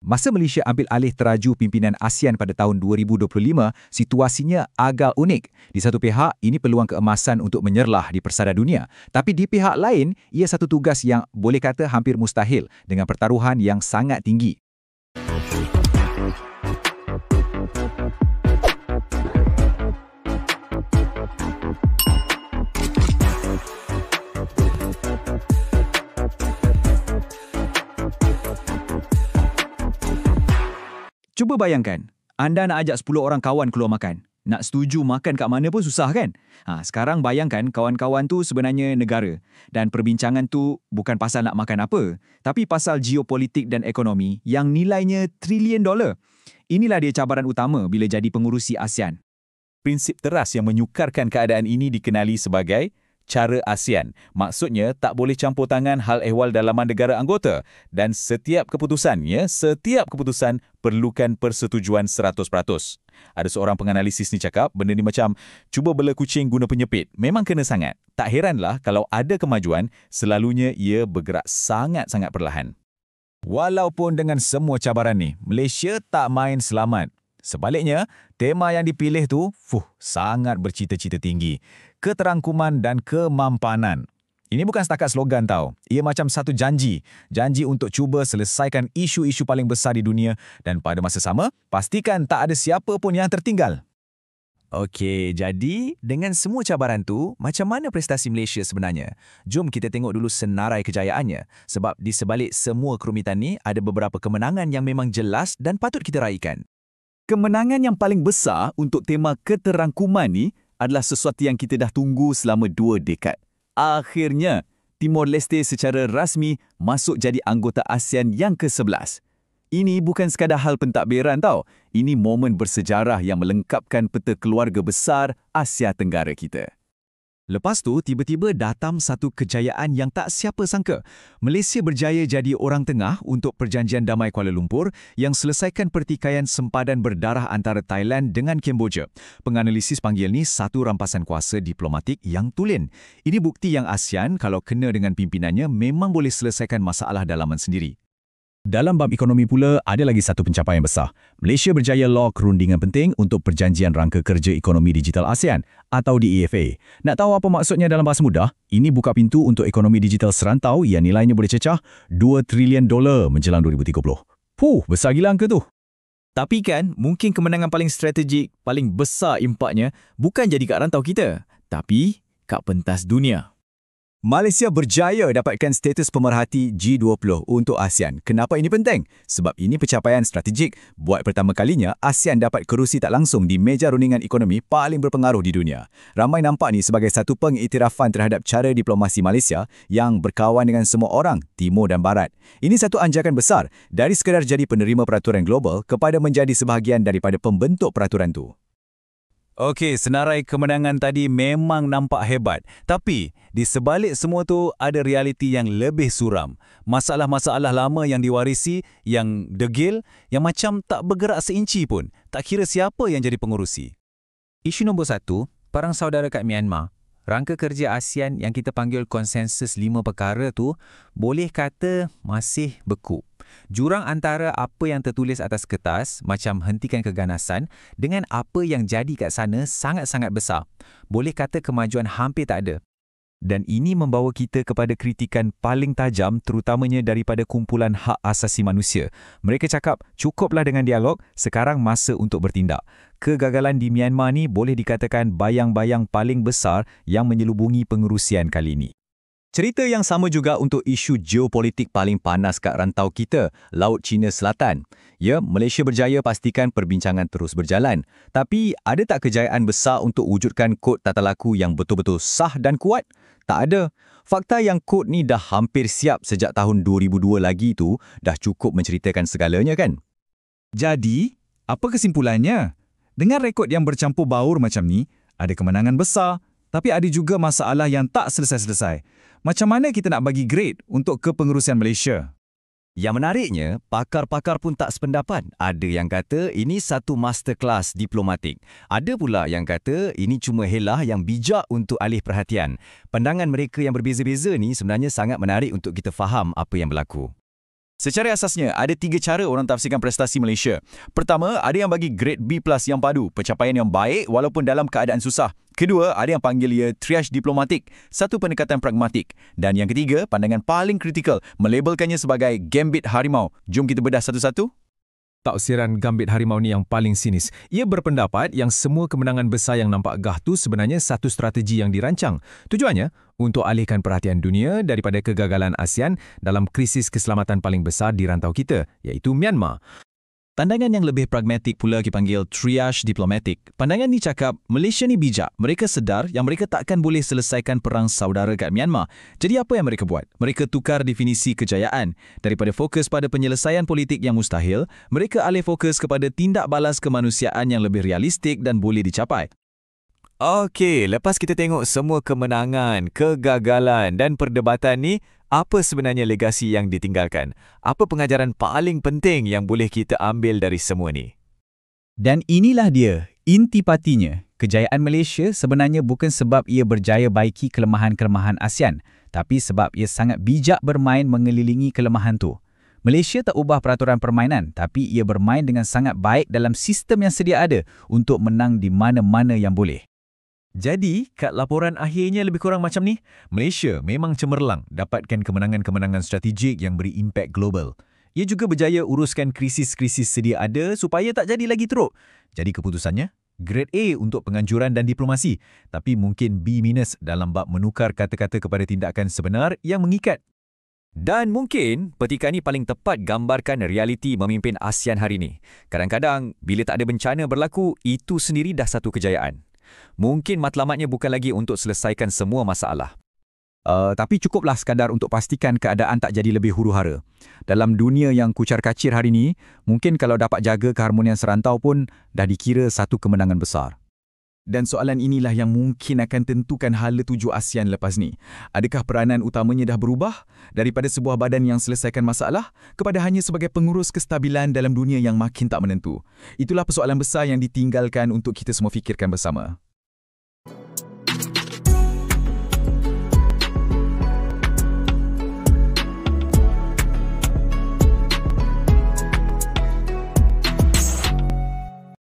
Masa Malaysia ambil alih teraju pimpinan ASEAN pada tahun 2025, situasinya agak unik. Di satu pihak, ini peluang keemasan untuk menyerlah di persada dunia. Tapi di pihak lain, ia satu tugas yang boleh kata hampir mustahil dengan pertaruhan yang sangat tinggi. Cuba bayangkan, anda nak ajak 10 orang kawan keluar makan. Nak setuju makan kat mana pun susah kan? Sekarang bayangkan kawan-kawan tu sebenarnya negara. Dan perbincangan tu bukan pasal nak makan apa, tapi pasal geopolitik dan ekonomi yang nilainya trilion dolar. Inilah dia cabaran utama bila jadi pengurusi ASEAN. Prinsip teras yang menyukarkan keadaan ini dikenali sebagai cara ASEAN. Maksudnya, tak boleh campur tangan hal ehwal dalaman negara anggota dan setiap keputusan perlukan persetujuan 100%. Ada seorang penganalisis ni cakap, benda ni macam cuba bela kucing guna penyepit. Memang kena sangat. Tak heranlah kalau ada kemajuan, selalunya ia bergerak sangat-sangat perlahan. Walaupun dengan semua cabaran ni, Malaysia tak main selamat. Sebaliknya, tema yang dipilih tu sangat bercita-cita tinggi. Keterangkuman dan kemampanan. Ini bukan setakat slogan tau. Ia macam satu janji. Janji untuk cuba selesaikan isu-isu paling besar di dunia dan pada masa sama, pastikan tak ada siapa pun yang tertinggal. Okey, jadi dengan semua cabaran tu, macam mana prestasi Malaysia sebenarnya? Jom kita tengok dulu senarai kejayaannya. Sebab di sebalik semua kerumitan ni, ada beberapa kemenangan yang memang jelas dan patut kita raikan. Kemenangan yang paling besar untuk tema keterangkuman ni adalah sesuatu yang kita dah tunggu selama 2 dekad. Akhirnya, Timor Leste secara rasmi masuk jadi anggota ASEAN yang ke-11. Ini bukan sekadar hal pentadbiran tau. Ini momen bersejarah yang melengkapkan peta keluarga besar Asia Tenggara kita. Lepas tu, tiba-tiba datang satu kejayaan yang tak siapa sangka. Malaysia berjaya jadi orang tengah untuk Perjanjian Damai Kuala Lumpur yang selesaikan pertikaian sempadan berdarah antara Thailand dengan Kemboja. Penganalisis panggil ni satu rampasan kuasa diplomatik yang tulen. Ini bukti yang ASEAN kalau kena dengan pimpinannya memang boleh selesaikan masalah dalaman sendiri. Dalam bab ekonomi pula, ada lagi satu pencapaian besar. Malaysia berjaya lock rundingan penting untuk Perjanjian Rangka Kerja Ekonomi Digital ASEAN atau DEFA. Nak tahu apa maksudnya dalam bahasa mudah? Ini buka pintu untuk ekonomi digital serantau yang nilainya boleh cecah 2 trilion dolar menjelang 2030. Besar gila angka tu. Tapi kan, mungkin kemenangan paling strategik, paling besar impaknya bukan jadi kat rantau kita, tapi kat pentas dunia. Malaysia berjaya dapatkan status pemerhati G20 untuk ASEAN. Kenapa ini penting? Sebab ini pencapaian strategik. Buat pertama kalinya, ASEAN dapat kerusi tak langsung di meja rundingan ekonomi paling berpengaruh di dunia. Ramai nampak ni sebagai satu pengiktirafan terhadap cara diplomasi Malaysia yang berkawan dengan semua orang, Timur dan Barat. Ini satu anjakan besar dari sekadar jadi penerima peraturan global kepada menjadi sebahagian daripada pembentuk peraturan tu. Okey, senarai kemenangan tadi memang nampak hebat. Tapi, di sebalik semua tu ada realiti yang lebih suram. Masalah-masalah lama yang diwarisi, yang degil, yang macam tak bergerak seinci pun. Tak kira siapa yang jadi pengurusi. Isu nombor 1, perang saudara kat Myanmar. Rangka kerja ASEAN yang kita panggil konsensus 5 perkara tu, boleh kata masih beku. Jurang antara apa yang tertulis atas kertas, macam hentikan keganasan, dengan apa yang jadi kat sana sangat-sangat besar. Boleh kata kemajuan hampir tak ada. Dan ini membawa kita kepada kritikan paling tajam terutamanya daripada kumpulan hak asasi manusia. Mereka cakap, cukuplah dengan dialog, sekarang masa untuk bertindak. Kegagalan di Myanmar ni boleh dikatakan bayang-bayang paling besar yang menyelubungi pengurusian kali ini. Cerita yang sama juga untuk isu geopolitik paling panas kat rantau kita, Laut Cina Selatan. Ya, Malaysia berjaya pastikan perbincangan terus berjalan. Tapi, ada tak kejayaan besar untuk wujudkan kod tata laku yang betul-betul sah dan kuat? Tak ada. Fakta yang kod ni dah hampir siap sejak tahun 2002 lagi tu dah cukup menceritakan segalanya kan? Jadi, apa kesimpulannya? Dengan rekod yang bercampur baur macam ni, ada kemenangan besar, tapi ada juga masalah yang tak selesai-selesai. Macam mana kita nak bagi grade untuk kepengurusian Malaysia? Yang menariknya, pakar-pakar pun tak sependapat. Ada yang kata ini satu masterclass diplomatik. Ada pula yang kata ini cuma helah yang bijak untuk alih perhatian. Pandangan mereka yang berbeza-beza ni sebenarnya sangat menarik untuk kita faham apa yang berlaku. Secara asasnya, ada 3 cara orang tafsirkan prestasi Malaysia. Pertama, ada yang bagi grade B+ yang padu, pencapaian yang baik walaupun dalam keadaan susah. Kedua, ada yang panggil ia triage diplomatik, satu pendekatan pragmatik. Dan yang ketiga, pandangan paling kritikal, melabelkannya sebagai gambit harimau. Jom kita bedah satu-satu. Taksiran gambit harimau ni yang paling sinis. Ia berpendapat yang semua kemenangan besar yang nampak gah tu sebenarnya satu strategi yang dirancang. Tujuannya untuk alihkan perhatian dunia daripada kegagalan ASEAN dalam krisis keselamatan paling besar di rantau kita, iaitu Myanmar. Pandangan yang lebih pragmatik pula dipanggil triage diplomatik. Pandangan ni cakap, Malaysia ni bijak. Mereka sedar yang mereka takkan boleh selesaikan perang saudara kat Myanmar. Jadi apa yang mereka buat? Mereka tukar definisi kejayaan. Daripada fokus pada penyelesaian politik yang mustahil, mereka alih fokus kepada tindak balas kemanusiaan yang lebih realistik dan boleh dicapai. Okey, lepas kita tengok semua kemenangan, kegagalan dan perdebatan ni, apa sebenarnya legasi yang ditinggalkan? Apa pengajaran paling penting yang boleh kita ambil dari semua ni? Dan inilah dia, intipatinya. Kejayaan Malaysia sebenarnya bukan sebab ia berjaya baiki kelemahan-kelemahan ASEAN, tapi sebab ia sangat bijak bermain mengelilingi kelemahan tu. Malaysia tak ubah peraturan permainan, tapi ia bermain dengan sangat baik dalam sistem yang sedia ada untuk menang di mana-mana yang boleh. Jadi, kat laporan akhirnya lebih kurang macam ni, Malaysia memang cemerlang dapatkan kemenangan-kemenangan strategik yang beri impak global. Ia juga berjaya uruskan krisis-krisis sedia ada supaya tak jadi lagi teruk. Jadi keputusannya, grade A untuk penganjuran dan diplomasi, tapi mungkin B- dalam bab menukar kata-kata kepada tindakan sebenar yang mengikat. Dan mungkin petikan ni paling tepat gambarkan realiti memimpin ASEAN hari ni. Kadang-kadang, bila tak ada bencana berlaku, itu sendiri dah satu kejayaan. Mungkin matlamatnya bukan lagi untuk selesaikan semua masalah. Tapi cukuplah sekadar untuk pastikan keadaan tak jadi lebih huru-hara. Dalam dunia yang kucar-kacir hari ni, mungkin kalau dapat jaga keharmonian serantau pun dah dikira satu kemenangan besar. Dan soalan inilah yang mungkin akan tentukan hala tuju ASEAN lepas ni. Adakah peranan utamanya dah berubah daripada sebuah badan yang selesaikan masalah kepada hanya sebagai pengurus kestabilan dalam dunia yang makin tak menentu? Itulah persoalan besar yang ditinggalkan untuk kita semua fikirkan bersama.